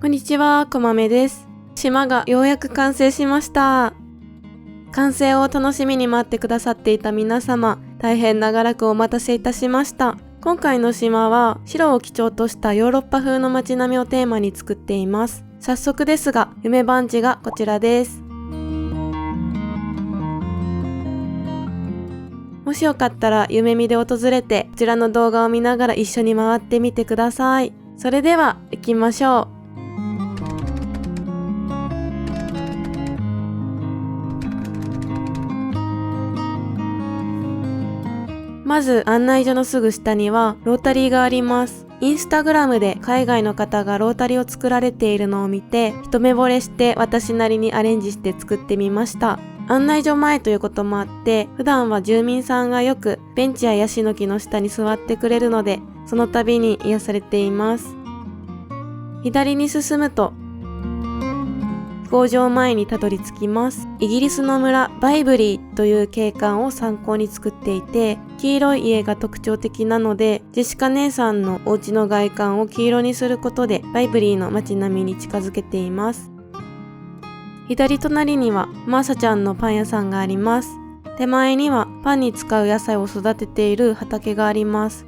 こんにちは、こまめです。島がようやく完成しました。完成を楽しみに待ってくださっていた皆様、大変長らくお待たせいたしました。今回の島は白を基調としたヨーロッパ風の街並みをテーマに作っています。早速ですが、夢番地がこちらです。もしよかったら夢見で訪れて、こちらの動画を見ながら一緒に回ってみてください。それでは行きましょう。まず案内所のすぐ下にはロータリーがあります。インスタグラムで海外の方がロータリーを作られているのを見て、一目惚れして私なりにアレンジして作ってみました。案内所前ということもあって、普段は住民さんがよくベンチやヤシの木の下に座ってくれるので、その度に癒されています。左に進むと飛行場前にたどり着きます。イギリスの村バイブリーという景観を参考に作っていて、黄色い家が特徴的なので、ジェシカ姉さんのお家の外観を黄色にすることでバイブリーの街並みに近づけています。左隣にはマーサちゃんのパン屋さんがあります。手前にはパンに使う野菜を育てている畑があります。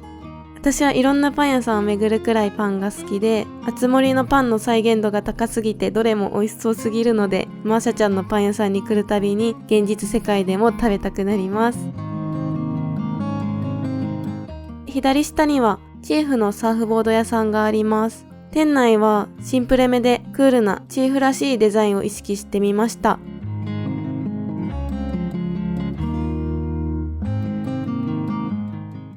私はいろんなパン屋さんを巡るくらいパンが好きで、あつ森のパンの再現度が高すぎてどれも美味しそうすぎるので、マーシャちゃんのパン屋さんに来るたびに現実世界でも食べたくなります。左下にはチーフのサーフボード屋さんがあります。店内はシンプルめでクールなチーフらしいデザインを意識してみました。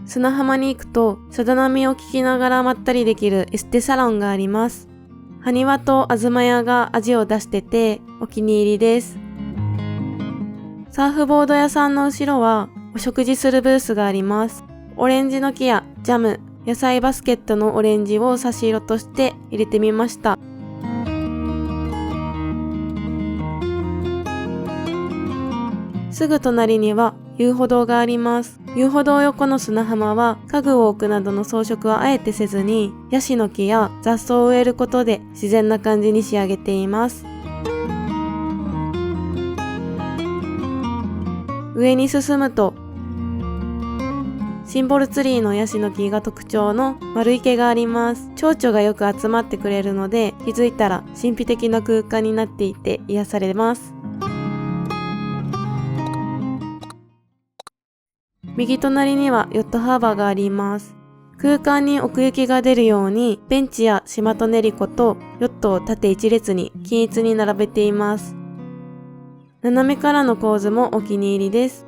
砂浜に行くと、さだ波を聞きながらまったりできるエステサロンがあります。埴輪とあずま屋が味を出しててお気に入りです。サーフボード屋さんの後ろはお食事するブースがあります。オレンジの木やジャム、野菜バスケットのオレンジを差し色として入れてみました。すぐ隣には遊歩道があります。遊歩道横の砂浜は家具を置くなどの装飾はあえてせずに、ヤシの木や雑草を植えることで自然な感じに仕上げています。上に進むと、シンボルツリーのヤシの木が特徴の丸池があります。蝶々がよく集まってくれるので、気づいたら神秘的な空間になっていて癒されます。右隣にはヨットハーバーがあります。空間に奥行きが出るようにベンチや島と練り子とヨットを縦一列に均一に並べています。斜めからの構図もお気に入りです。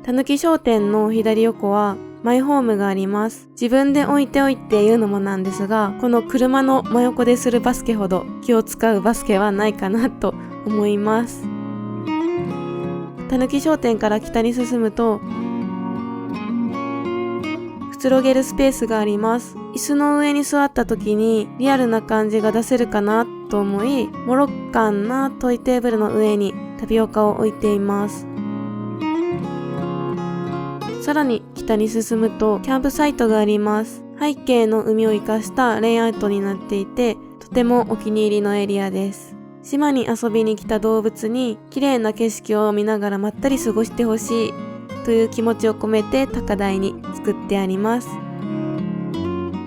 たぬき商店の左横はマイホームがあります。自分で置いておいて言うのもなんですが、この車の真横でするバスケほど気を使うバスケはないかなと思います。たぬき商店から北に進むとくつろげるスペースがあります。椅子の上に座った時にリアルな感じが出せるかなと思い、モロッカンなトイテーブルの上にタピオカを置いています。さらに北に進むとキャンプサイトがあります。背景の海を生かしたレイアウトになっていて、とてもお気に入りのエリアです。島に遊びに来た動物に綺麗な景色を見ながらまったり過ごしてほしいという気持ちを込めて高台に作ってあります。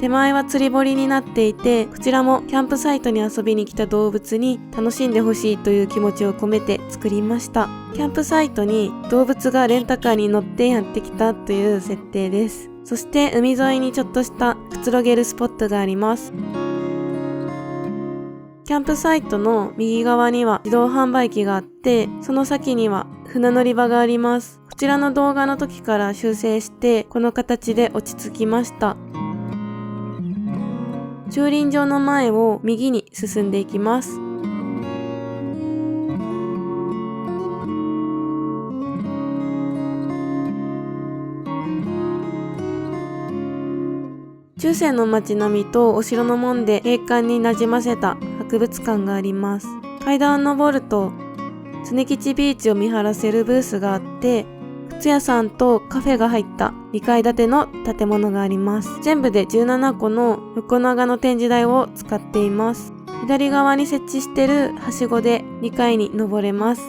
手前は釣り堀になっていて、こちらもキャンプサイトに遊びに来た動物に楽しんでほしいという気持ちを込めて作りました。キャンプサイトに動物がレンタカーに乗ってやってきたという設定です。そして海沿いにちょっとしたくつろげるスポットがあります。キャンプサイトの右側には自動販売機があって、その先には船乗り場があります。こちらの動画の時から修正してこの形で落ち着きました。駐輪場の前を右に進んでいきます。中世の街並みとお城の門で景観に馴染ませた博物館があります。階段を登ると常吉ビーチを見晴らせるブースがあって、普靴屋さんとカフェが入った2階建ての建物があります。全部で17個の横長の展示台を使っています。左側に設置しているはしごで2階に登れます。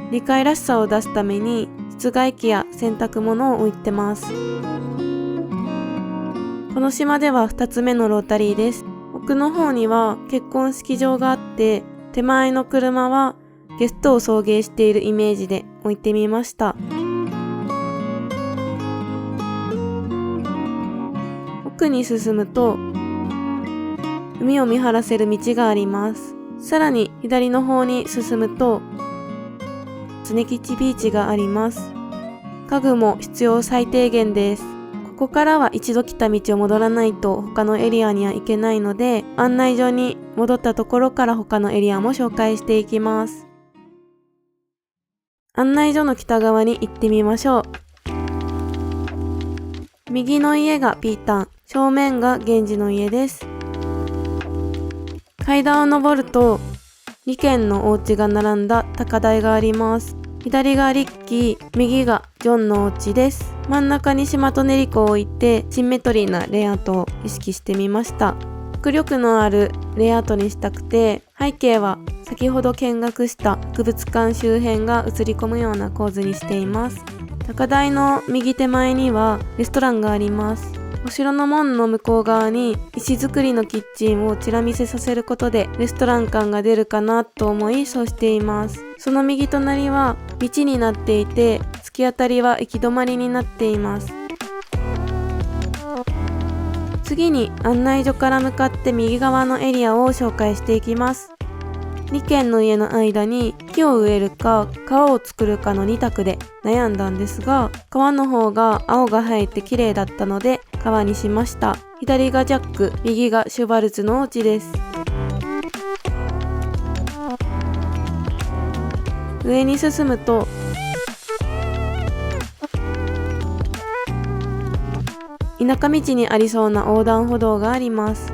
2階らしさを出すために室外機や洗濯物を置いてます。この島では2つ目のロータリーです。奥の方には結婚式場があって、手前の車はゲストを送迎しているイメージで置いてみました。奥に進むと海を見晴らせる道があります。さらに左の方に進むと常吉ビーチがあります。家具も必要最低限です。ここからは一度来た道を戻らないと他のエリアには行けないので、案内所に戻ったところから他のエリアも紹介していきます。案内所の北側に行ってみましょう。右の家がピータン、正面が源氏の家です。階段を登ると2軒のお家が並んだ高台があります。左がリッキー、右がジョンのお家です。真ん中に島と練り子を置いてシンメトリーなレイアウトを意識してみました。迫力のあるレイアウトにしたくて、背景は先ほど見学した博物館周辺が映り込むような構図にしています。高台の右手前にはレストランがあります。お城の門の向こう側に石造りのキッチンをちら見せさせることでレストラン感が出るかなと思いそうしています。その右隣は道になっていて、突き当たりは行き止まりになっています。次に案内所から向かって右側のエリアを紹介していきます。2軒の家の間に木を植えるか川を作るかの2択で悩んだんですが、川の方が青が生えて綺麗だったので川にしました。左がジャック、右がシュバルツのお家です。上に進むと田舎道にありそうな横断歩道があります。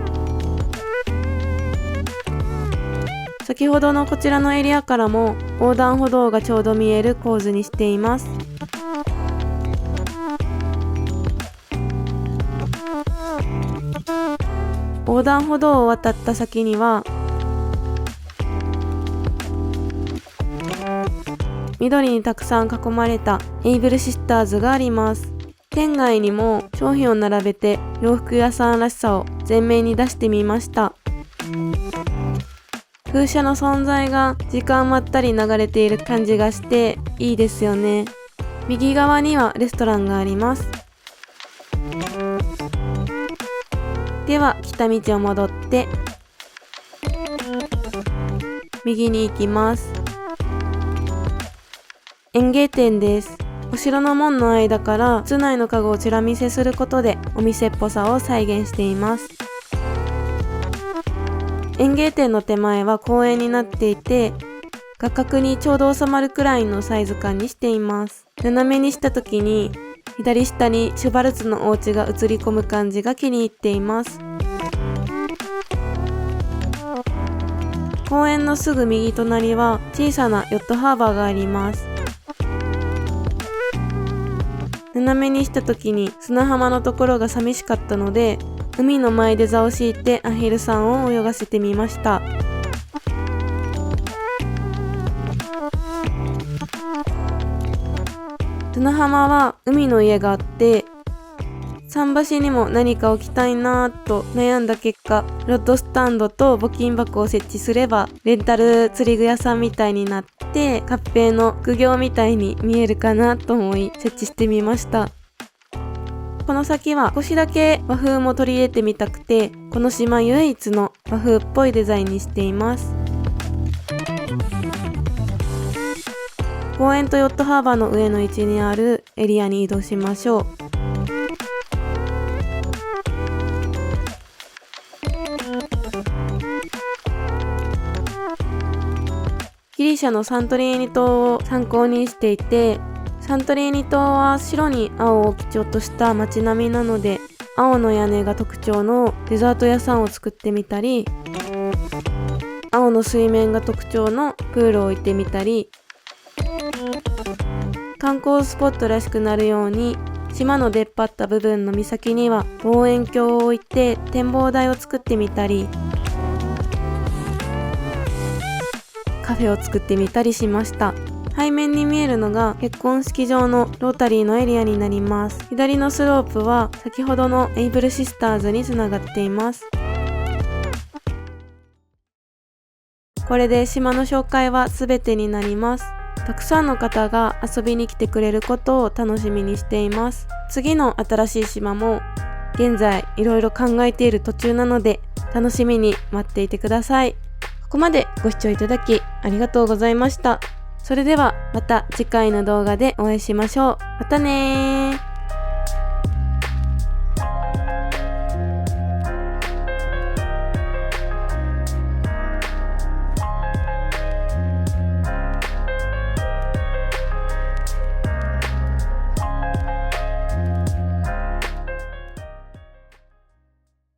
先ほどのこちらのエリアからも横断歩道がちょうど見える構図にしています。横断歩道を渡った先には緑にたくさん囲まれたエイブルシスターズがあります。店外にも商品を並べて洋服屋さんらしさを前面に出してみました。風車の存在が時間まったり流れている感じがしていいですよね。右側にはレストランがあります。では来た道を戻って右に行きます。園芸店です。お城の門の間から室内の家具をちら見せすることでお店っぽさを再現しています。園芸店の手前は公園になっていて、画角にちょうど収まるくらいのサイズ感にしています。斜めにした時に左下にシュバルツのお家が映り込む感じが気に入っています。公園のすぐ右隣は小さなヨットハーバーがあります。斜めにした時に砂浜のところが寂しかったので、海の前で座を敷いてアヒルさんを泳がせてみました。砂浜は海の家があって、桟橋にも何か置きたいなぁと悩んだ結果、ロッドスタンドと募金箱を設置すればレンタル釣り具屋さんみたいになって、合併の副業みたいに見えるかなと思い設置してみました。この先は少しだけ和風も取り入れてみたくて、この島唯一の和風っぽいデザインにしています。公園とヨットハーバーの上の位置にあるエリアに移動しましょう。ギリシャのサントリーニ島を参考にしていて、サントリーニ島は白に青を基調とした街並みなので、青の屋根が特徴のデザート屋さんを作ってみたり、青の水面が特徴のプールを置いてみたり、観光スポットらしくなるように、島の出っ張った部分の岬には望遠鏡を置いて展望台を作ってみたり、カフェを作ってみたりしました。背面に見えるのが結婚式場のロータリーのエリアになります。左のスロープは先ほどのエイブルシスターズにつながっています。これで島の紹介は全てになります。たくさんの方が遊びに来てくれることを楽しみにしています。次の新しい島も現在いろいろ考えている途中なので、楽しみに待っていてください。ここまでご視聴いただきありがとうございました。それではまた次回の動画でお会いしましょう。またねー。